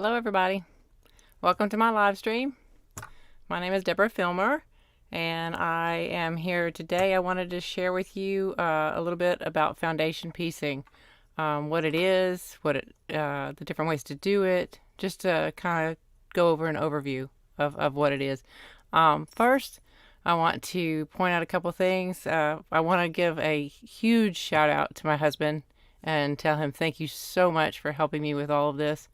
Hello everybody, welcome to my live stream. My name is Deborah Filmer and I am here today. I wanted to share with you a little bit about foundation piecing, what it is, the different ways to do it, just to kind of go over an overview of what it is. First, I want to point out a couple things. I want to give a huge shout out to my husband and tell him thank you so much for helping me with all of this.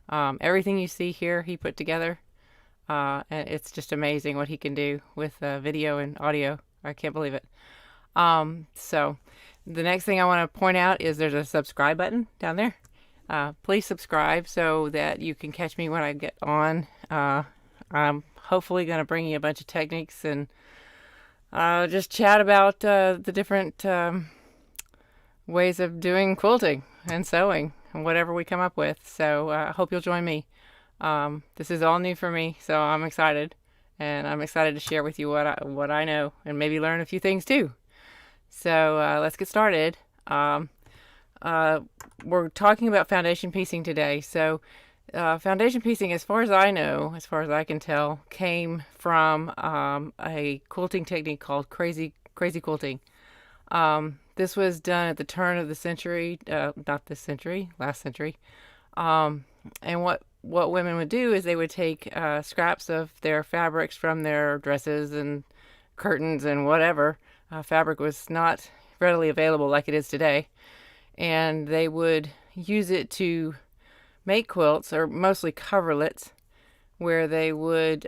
Everything you see here he put together, and it's just amazing what he can do with video and audio. I can't believe it. So the next thing I want to point out is there's a subscribe button down there. Please subscribe so that you can catch me when I get on. I'm hopefully going to bring you a bunch of techniques and just chat about the different ways of doing quilting and sewing and whatever we come up with. So I hope you'll join me. This is all new for me, so I'm excited, and I'm excited to share with you what I know and maybe learn a few things too. So let's get started. We're talking about foundation piecing today. So foundation piecing, as far as I know, as far as I can tell, came from a quilting technique called crazy quilting. This was done at the turn of the century, not this century, last century. And what women would do is they would take scraps of their fabrics from their dresses and curtains and whatever. Fabric was not readily available like it is today. And they would use it to make quilts, or mostly coverlets, where they would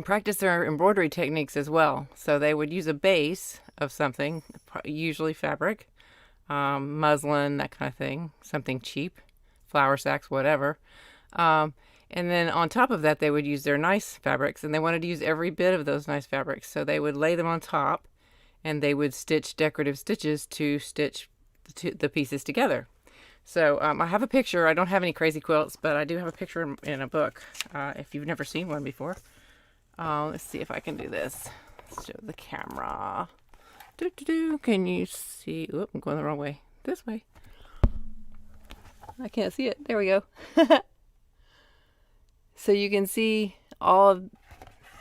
practice their embroidery techniques as well. So they would use a base of something, usually fabric, muslin, that kind of thing, something cheap, flour sacks, whatever. And then on top of that, they would use their nice fabrics, and they wanted to use every bit of those nice fabrics. So they would lay them on top, and they would stitch decorative stitches to stitch the pieces together. So I have a picture. I don't have any crazy quilts, but I do have a picture in a book if you've never seen one before. Let's see if I can do this. Let's show the camera. Can you see? Oop, I'm going the wrong way. This way. I can't see it. There we go. So you can see all of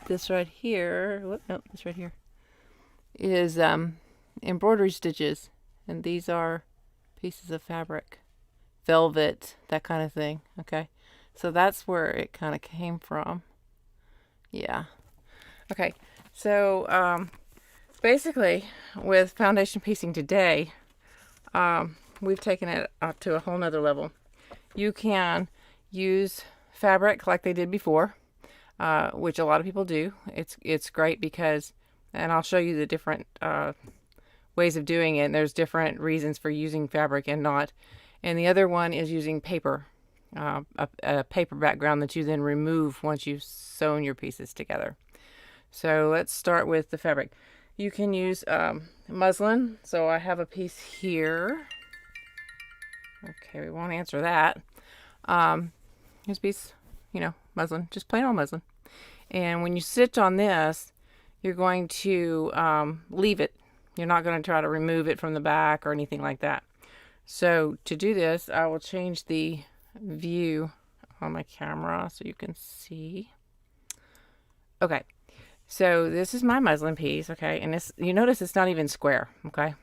this right here. No, this right here is embroidery stitches, and these are pieces of fabric, velvet, that kind of thing. Okay, so that's where it kind of came from. Yeah. Okay, so basically with foundation piecing today, we've taken it up to a whole nother level. You can use fabric like they did before, which a lot of people do. It's great because, and I'll show you the different ways of doing it, and there's different reasons for using fabric and not. And the other one is using paper, a paper background that you then remove once you've sewn your pieces together. So let's start with the fabric. You can use muslin. So I have a piece here. Okay, we won't answer that. Here's a piece, muslin, just plain old muslin. And when you stitch on this, you're going to leave it. You're not going to try to remove it from the back or anything like that. So to do this, I will change the view on my camera so you can see. Okay, so this is my muslin piece. Okay, and this, you notice it's not even square. Okay,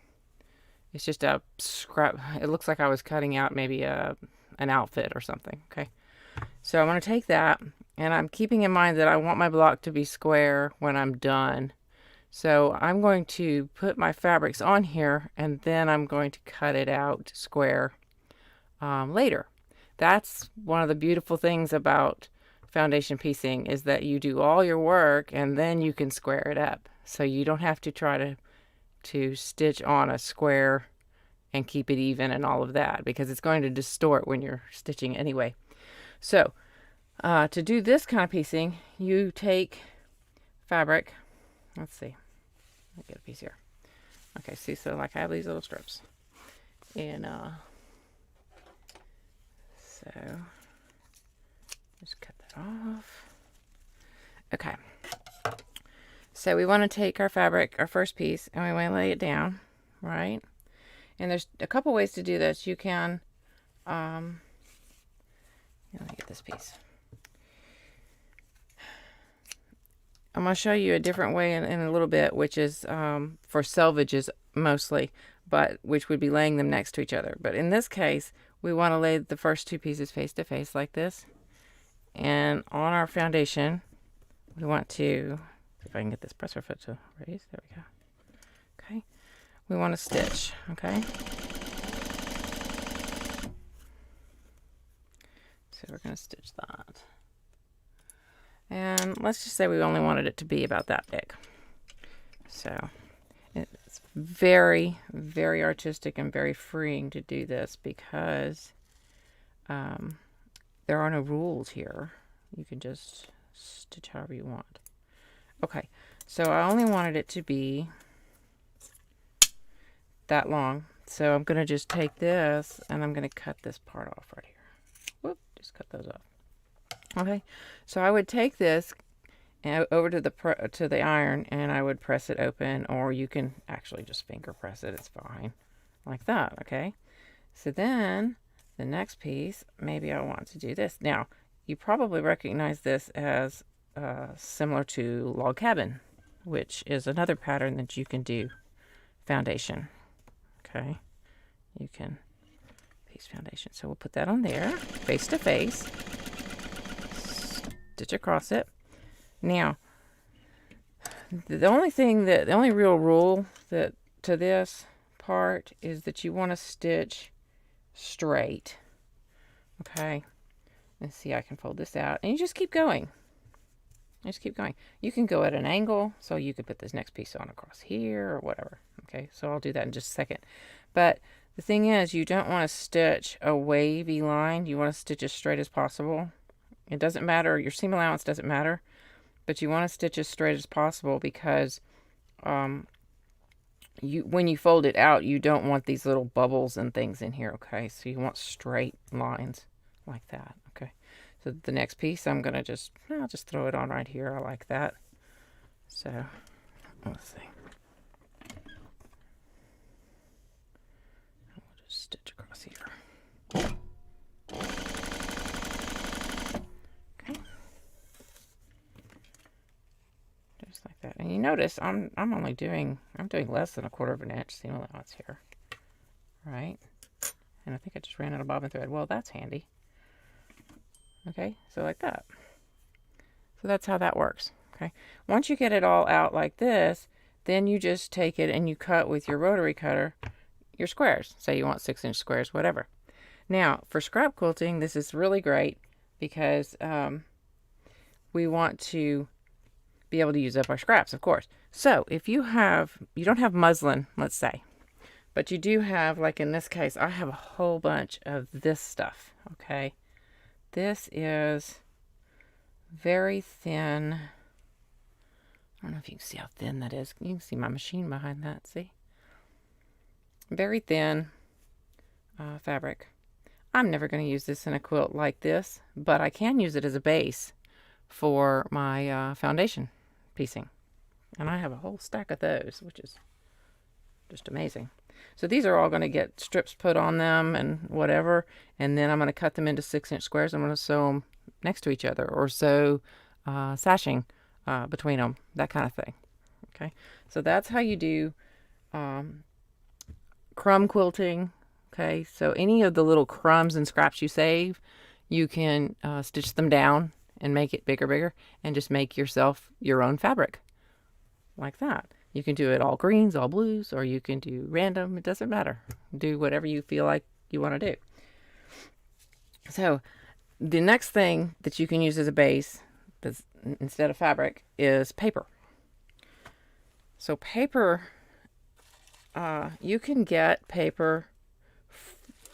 it's just a scrap. It looks like I was cutting out maybe an outfit or something. Okay, so I'm going to take that, and I'm keeping in mind that I want my block to be square when I'm done. So I'm going to put my fabrics on here, and then I'm going to cut it out square later. That's one of the beautiful things about foundation piecing, is that you do all your work and then you can square it up. So you don't have to try to stitch on a square and keep it even and all of that, because it's going to distort when you're stitching anyway. So to do this kind of piecing, you take fabric. Let's see. I'll get a piece here. Okay, see, so like I have these little strips. And so just cut that off. Okay. So we want to take our fabric, our first piece, and we want to lay it down, right? And there's a couple ways to do this. You can Let me get this piece. I'm going to show you a different way in a little bit, which is for selvages mostly, but which would be laying them next to each other. But in this case, we want to lay the first two pieces face to face like this. And on our foundation, we want to, if I can get this presser foot to raise, there we go. Okay, we want to stitch, okay? So we're going to stitch that. And let's just say we only wanted it to be about that big. So it's very, very artistic and very freeing to do this because there are no rules here. You can just stitch however you want. Okay, so I only wanted it to be that long. So I'm going to just take this and I'm going to cut this part off right here. Whoop, just cut those off. Okay, so I would take this over to the iron and I would press it open, or you can actually just finger press it. It's fine, like that. Okay, so then the next piece, maybe I want to do this. Now, you probably recognize this as similar to log cabin, which is another pattern that you can do foundation. Okay, you can piece foundation. So we'll put that on there, face to face. Stitch across it. Now, the only real rule to this part is that you want to stitch straight. Okay, let's see, I can fold this out and you just keep going. Just keep going. You can go at an angle, so you could put this next piece on across here or whatever. Okay, so I'll do that in just a second. But the thing is, you don't want to stitch a wavy line. You want to stitch as straight as possible. It doesn't matter, your seam allowance doesn't matter, but you want to stitch as straight as possible because when you fold it out, you don't want these little bubbles and things in here, okay? So you want straight lines like that, okay? So the next piece, I'll just throw it on right here. I like that. So, let's see. We'll just stitch across here. Like that. And you notice I'm doing less than 1/4 of an inch seam allowance here, right? And I think I just ran out of bobbin thread. Well, that's handy. Okay, so like that. So that's how that works. Okay, once you get it all out like this, then you just take it and you cut with your rotary cutter your squares. Say you want 6-inch squares, whatever. Now for scrap quilting, this is really great because we want to be able to use up our scraps, of course. So if you don't have muslin, let's say, but you do have, like in this case, I have a whole bunch of this stuff, okay? This is very thin. I don't know if you can see how thin that is. You can see my machine behind that, see? Very thin fabric. I'm never going to use this in a quilt like this, but I can use it as a base for my foundation piecing, and I have a whole stack of those, which is just amazing. So these are all going to get strips put on them and whatever, and then I'm going to cut them into 6-inch squares. I'm going to sew them next to each other, or sew sashing between them, that kind of thing. Okay, so that's how you do crumb quilting. Okay, so any of the little crumbs and scraps you save, you can stitch them down and make it bigger, and just make yourself your own fabric like that. You can do it all greens, all blues, or you can do random. It doesn't matter. Do whatever you feel like you want to do. So the next thing that you can use as a base instead of fabric is paper. So paper, you can get paper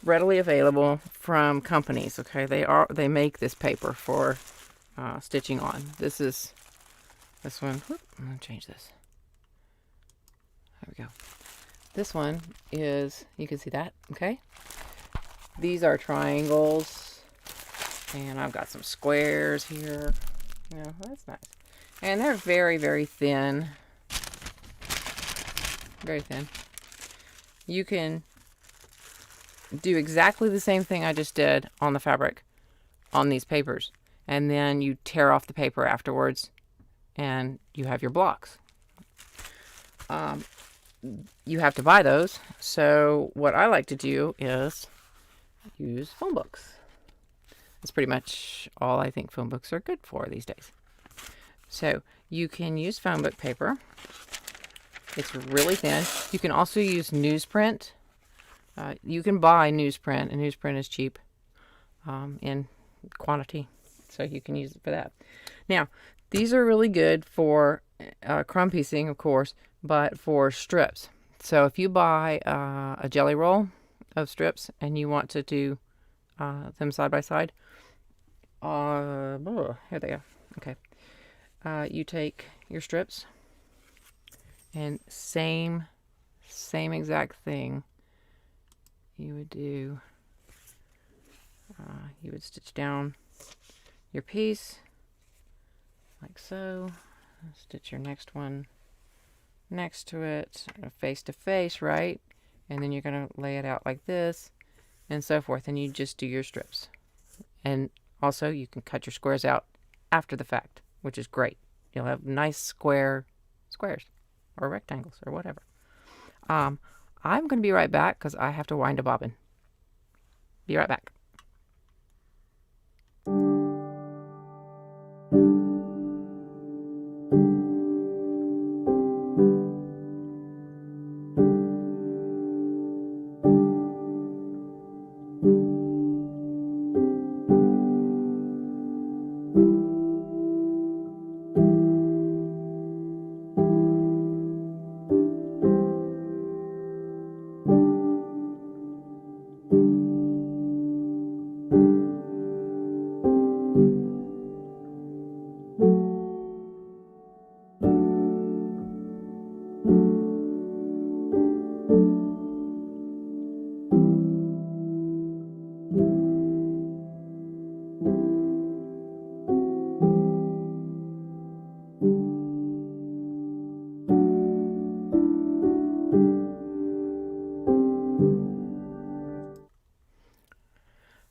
readily available from companies. Okay, they make this paper for stitching on. This one. Whoop, I'm going to change this. There we go. This one is, you can see that, okay? These are triangles, and I've got some squares here. Yeah, that's nice. And they're very, very thin. Very thin. You can do exactly the same thing I just did on the fabric, on these papers. And then you tear off the paper afterwards and you have your blocks. You have to buy those. So what I like to do is use phone books. That's pretty much all I think phone books are good for these days. So you can use phone book paper. It's really thin. You can also use newsprint. You can buy newsprint, and newsprint is cheap in quantity. So you can use it for that. Now, these are really good for crumb piecing, of course, but for strips. So if you buy a jelly roll of strips and you want to do them side by side, here they are. Okay. You take your strips and same exact thing you would do. You would stitch down your piece like so. Stitch your next one next to it, face to face, right? And then you're going to lay it out like this and so forth, and you just do your strips. And also you can cut your squares out after the fact, which is great. You'll have nice squares or rectangles or whatever. I'm going to be right back because I have to wind a bobbin. Be right back.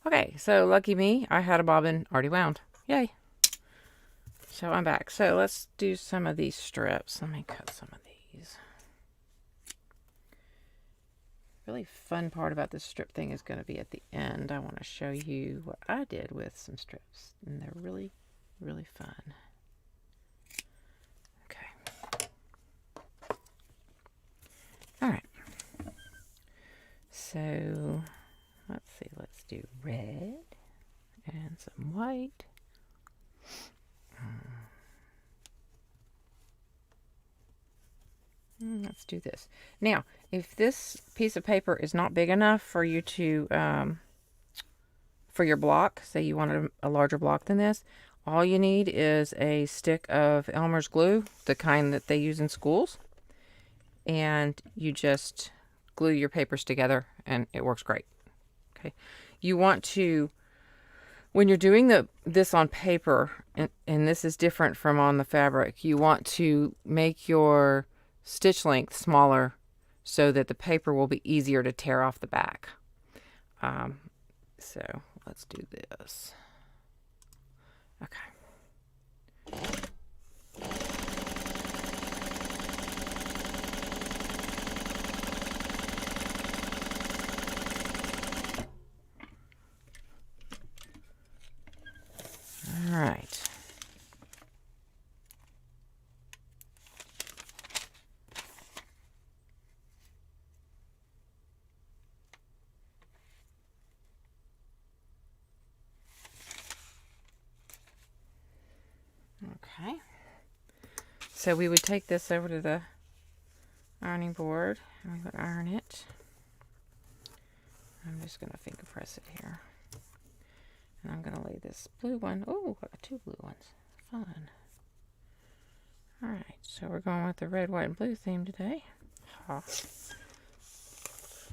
Okay, so lucky me, I had a bobbin already wound. Yay. So I'm back. So let's do some of these strips. Let me cut some of these. Really fun part about this strip thing is going to be at the end. I want to show you what I did with some strips. And they're really, really fun. Okay. All right. So let's see. Let's do red and some white. Let's do this. Now, if this piece of paper is not big enough for you to, for your block, say you wanted a larger block than this, all you need is a stick of Elmer's glue, the kind that they use in schools, and you just glue your papers together and it works great. Okay. You want to, when you're doing this on paper, and this is different from on the fabric, you want to make your stitch length smaller so that the paper will be easier to tear off the back. So let's do this. Okay. All right. Okay, so we would take this over to the ironing board and we would iron it. I'm just going to finger press it here. And I'm going to lay this blue one. Oh, I got two blue ones. Fun. Alright, so we're going with the red, white, and blue theme today. Ha.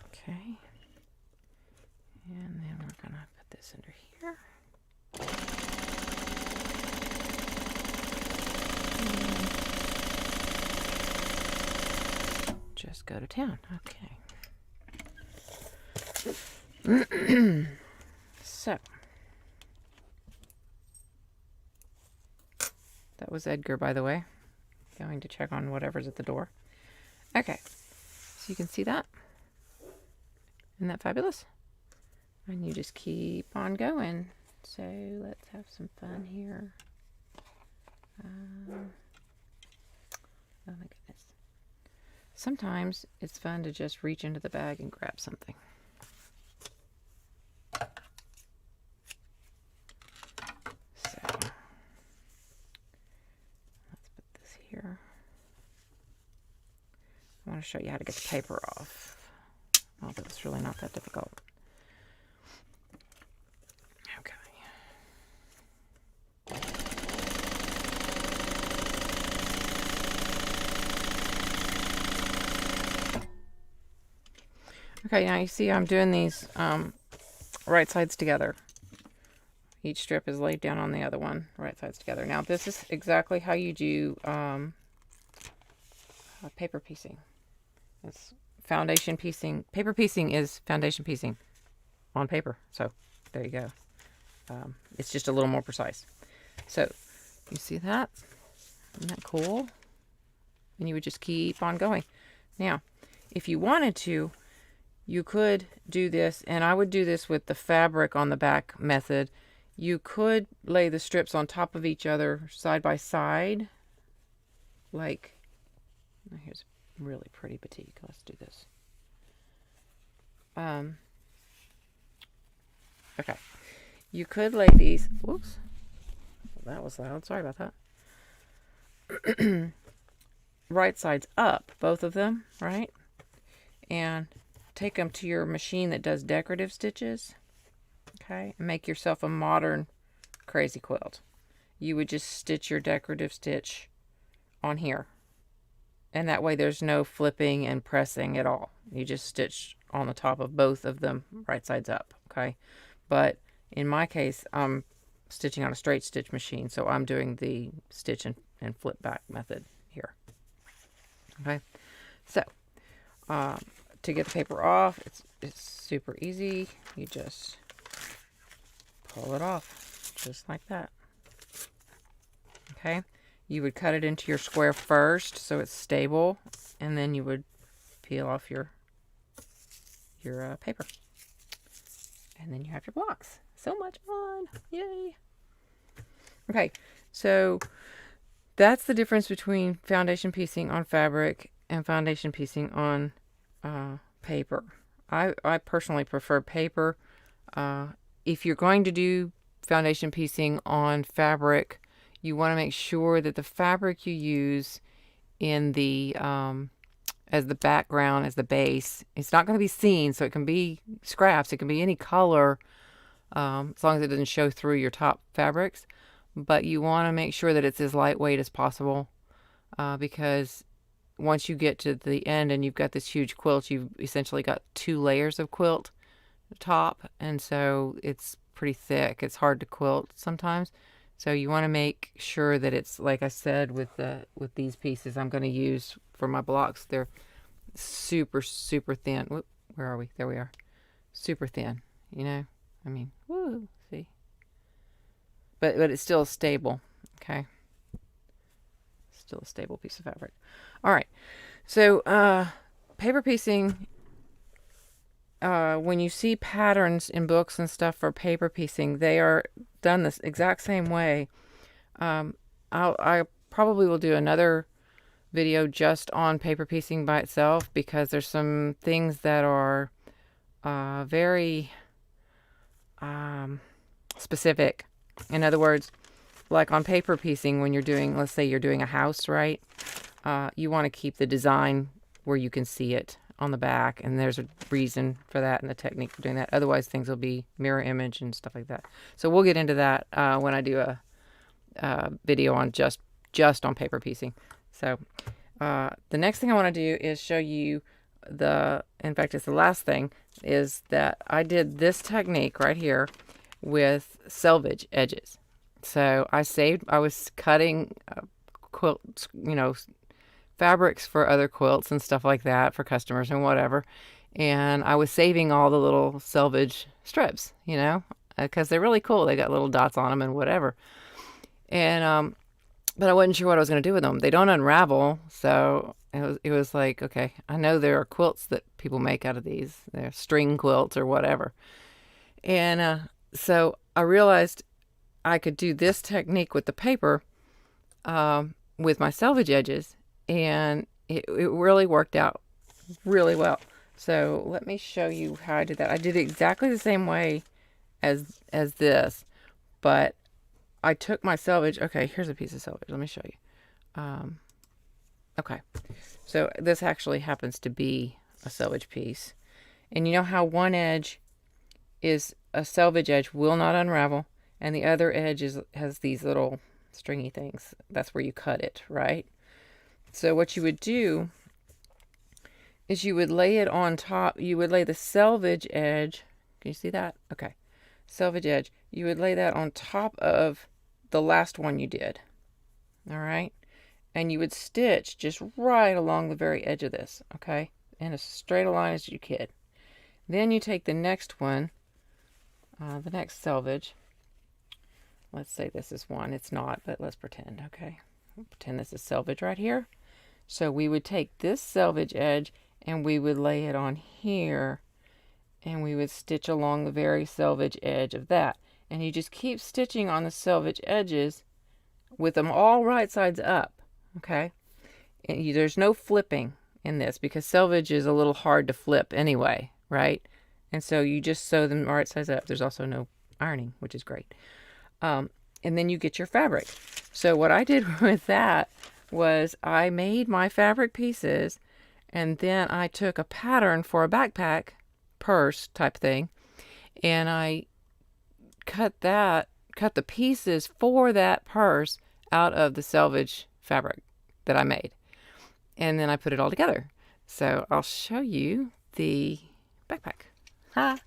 Okay. And then we're going to put this under here. Just go to town. Okay. So was Edgar, by the way. Going to check on whatever's at the door. Okay, so you can see that. Isn't that fabulous? And you just keep on going. So let's have some fun here. Oh my goodness. Sometimes it's fun to just reach into the bag and grab something. So let's put this here. I want to show you how to get the paper off. Although it's really not that difficult. Okay. Okay, now you see I'm doing these right sides together. Each strip is laid down on the other one, right sides together. Now this is exactly how you do paper piecing. It's foundation piecing. Paper piecing is foundation piecing on paper. So there you go. It's just a little more precise. So you see that? Isn't that cool? And you would just keep on going. Now, if you wanted to, you could do this, and I would do this with the fabric on the back method. You could lay the strips on top of each other side by side. Like, here's a really pretty batik. Let's do this. Okay. You could lay these, whoops, that was loud, sorry about that. Right sides up, both of them, right? And take them to your machine that does decorative stitches, okay? And make yourself a modern crazy quilt. You would just stitch your decorative stitch on here. And that way there's no flipping and pressing at all. You just stitch on the top of both of them right sides up, okay? But in my case, I'm stitching on a straight stitch machine, so I'm doing the stitch and flip back method here. Okay, so to get the paper off, it's super easy. You just pull it off, just like that. Okay, you would cut it into your square first, so it's stable, and then you would peel off your paper, and then you have your blocks. So much fun! Yay! Okay, so that's the difference between foundation piecing on fabric and foundation piecing on paper. I personally prefer paper. If you're going to do foundation piecing on fabric, you want to make sure that the fabric you use in the as the background, as the base, it's not going to be seen, so it can be scraps, it can be any color, as long as it doesn't show through your top fabrics. But you want to make sure that it's as lightweight as possible, because once you get to the end and you've got this huge quilt, you've essentially got 2 layers of quilt top, and so it's pretty thick. It's hard to quilt sometimes. So you want to make sure that it's, like I said, with these pieces I'm going to use for my blocks, they're super thin. Whoop, where are we? There we are. Super thin, you know? I mean, woo, see? But it's still stable, okay? Still a stable piece of fabric. All right. So paper piecing, when you see patterns in books and stuff for paper piecing, they are done this exact same way. I probably will do another video just on paper piecing by itself, because there's some things that are very specific. In other words, like on paper piecing, when you're doing, let's say you're doing a house, right? You want to keep the design where you can see it on the back, and there's a reason for that and the technique for doing that. Otherwise, things will be mirror image and stuff like that. So we'll get into that when I do a video on just on paper piecing. So the next thing I want to do is show you in fact, it's the last thing, is that I did this technique right here with selvage edges. So I was cutting quilts, fabrics for other quilts and stuff like that for customers and whatever. And I was saving all the little selvage strips, because they're really cool. They got little dots on them and whatever. And but I wasn't sure what I was going to do with them. They don't unravel, so it was like, okay, I know there are quilts that people make out of these. They're string quilts or whatever. And so I realized I could do this technique with the paper, with my selvage edges, and it really worked out really well. So let me show you how I did that. I did it exactly the same way as this, but I took my selvage. Okay, here's a piece of selvage. Let me show you. Okay, so this actually happens to be a selvage piece. And you know how one edge is a selvage edge, will not unravel, and the other edge has these little stringy things. That's where you cut it, right? So what you would do is you would lay it on top. You would lay the selvage edge. Can you see that? Okay. Selvage edge. You would lay that on top of the last one you did. All right. And you would stitch just right along the very edge of this. Okay. In as straight a line as you could. Then you take the next one, the next selvage. Let's say this is one. It's not, but let's pretend. Okay. We'll pretend this is selvage right here. So we would take this selvage edge and we would lay it on here, and we would stitch along the very selvage edge of that. And you just keep stitching on the selvage edges with them all right sides up. Okay. And there's no flipping in this because selvage is a little hard to flip anyway, right? And so you just sew them right sides up. There's also no ironing, which is great. And then you get your fabric. So what I did with that was I made my fabric pieces, and then I took a pattern for a backpack purse type thing, and I cut the pieces for that purse out of the selvage fabric that I made, and then I put it all together. So I'll show you the backpack. Ha!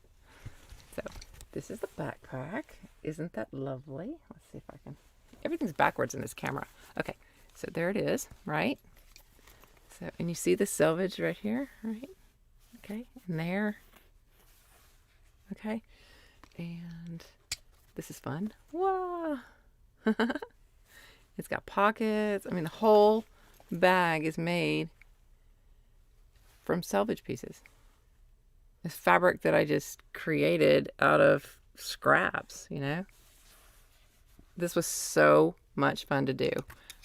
So this is the backpack. Isn't that lovely? Let's see if I can. Everything's backwards in this camera. Okay, so there it is, right? So, and you see the selvage right here, right? Okay, and there. Okay, and this is fun. Wow! It's got pockets. I mean, the whole bag is made from selvage pieces. This fabric that I just created out of scraps, you know? This was so much fun to do.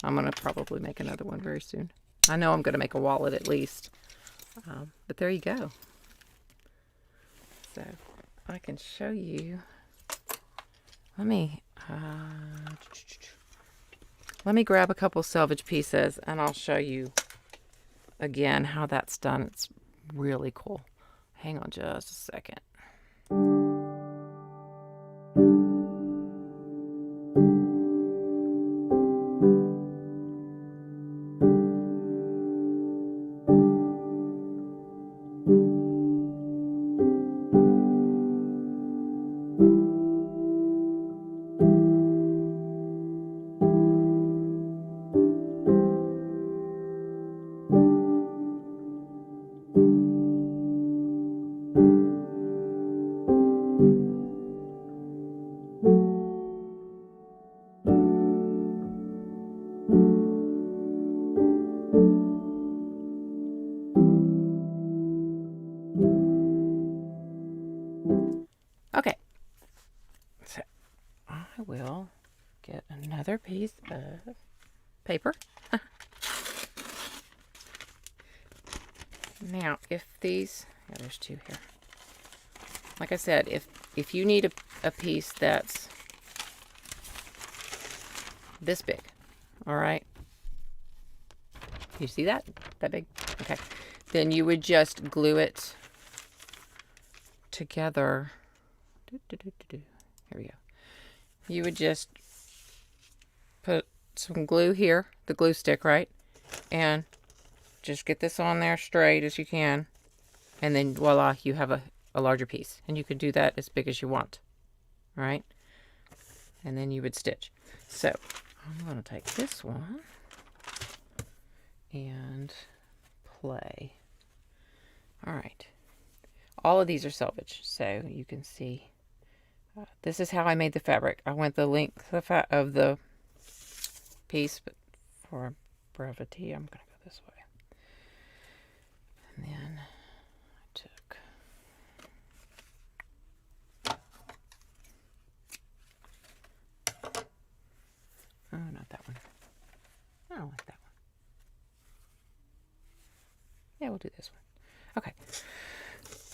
I'm going to probably make another one very soon. I know I'm going to make a wallet at least. But there you go. So I can show you. Let me grab a couple selvage pieces and I'll show you again how that's done. It's really cool. Hang on just a second. Okay, so I will get another piece of paper. Now, if these, yeah, there's two here. Like I said, if you need a piece that's this big, all right? You see that? That big? Okay. Then you would just glue it together. Here we go. You would just put some glue here, the glue stick, right? And just get this on there straight as you can. And then voila, you have a larger piece. And you can do that as big as you want. All right? And then you would stitch. So I'm going to take this one and play. All right. All of these are selvage, so you can see. This is how I made the fabric. I went the length of the piece, but for brevity, I'm going to go this way. And then I took not that one. I don't like that one. Yeah, we'll do this one. Okay.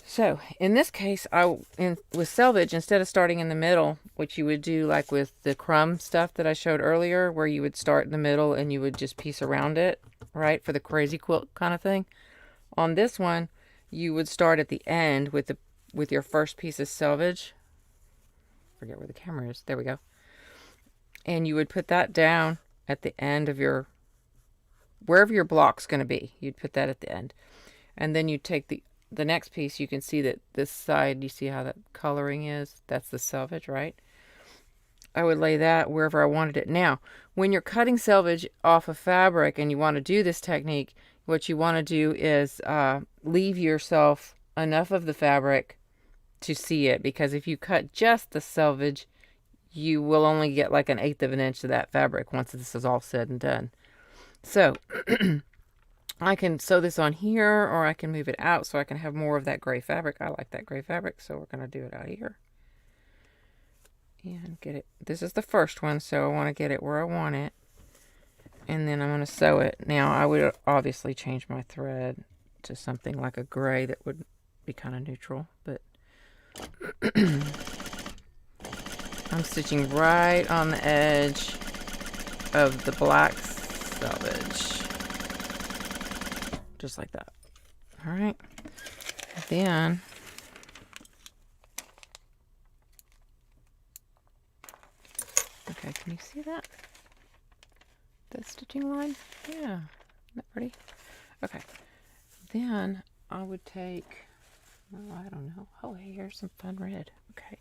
So in this case, with selvage, instead of starting in the middle, which you would do like with the crumb stuff that I showed earlier, where you would start in the middle and you would just piece around it, right, for the crazy quilt kind of thing. On this one, you would start at the end with your first piece of selvage. Forget where the camera is. There we go. And you would put that down at the end of wherever your block's going to be. You'd put that at the end. And then you take the next piece. You can see that this side, you see how that coloring is? That's the selvage, right? I would lay that wherever I wanted it. Now, when you're cutting selvage off of fabric and you want to do this technique, what you want to do is leave yourself enough of the fabric to see it. Because if you cut just the selvage, you will only get like 1/8 of an inch of that fabric once this is all said and done. So I can sew this on here, or I can move it out so I can have more of that gray fabric. I like that gray fabric, so we're going to do it out here. And get it. This is the first one, so I want to get it where I want it. And then I'm going to sew it. Now, I would obviously change my thread to something like a gray that would be kind of neutral, but I'm stitching right on the edge of the black selvage. Just like that. All right. Then okay, can you see that? That stitching line? Yeah. Isn't that pretty? Okay. Then I would take, oh, I don't know. Oh, hey, here's some fun red. Okay.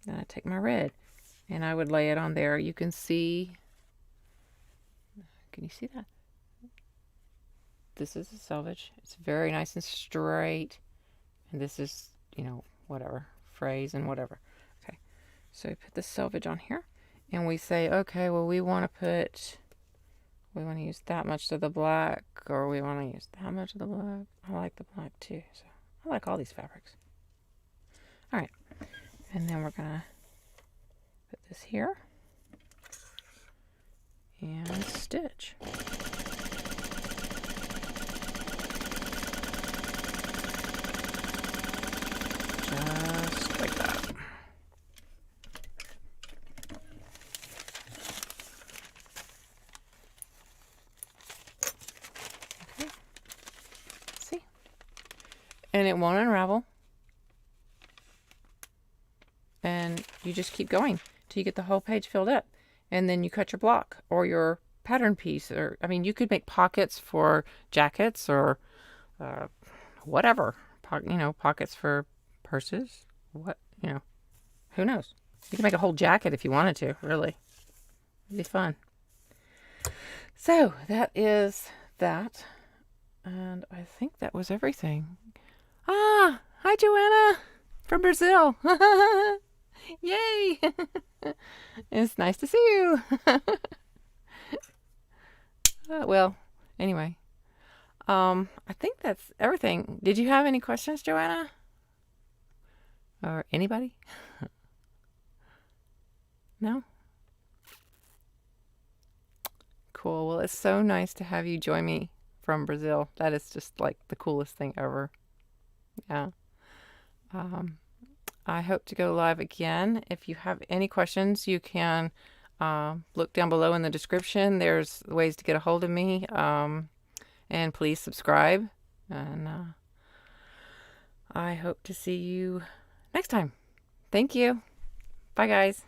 Then I take my red and I would lay it on there. You can see, can you see that? This is a selvage. It's very nice and straight. And this is, whatever, phrase and whatever. Okay. So we put the selvage on here. And we say, okay, well, we want to use that much of the black, or we want to use that much of the black. I like the black too. So I like all these fabrics. All right. And then we're going to put this here and stitch. Just like that. Okay. See? And it won't unravel. And you just keep going till you get the whole page filled up. And then you cut your block or your pattern piece. Or, I mean, you could make pockets for jackets or whatever. Pockets for purses. Who knows? You can make a whole jacket if you wanted to, really. It'd be fun. So that is that. And I think that was everything. Ah, hi, Joanna from Brazil. Yay. It's nice to see you. Well, anyway. I think that's everything. Did you have any questions, Joanna? Or anybody? No? Cool. Well, it's so nice to have you join me from Brazil. That is just like the coolest thing ever. Yeah. I hope to go live again. If you have any questions, you can look down below in the description. There's ways to get a hold of me. And please subscribe. And I hope to see you next time. Thank you. Bye, guys.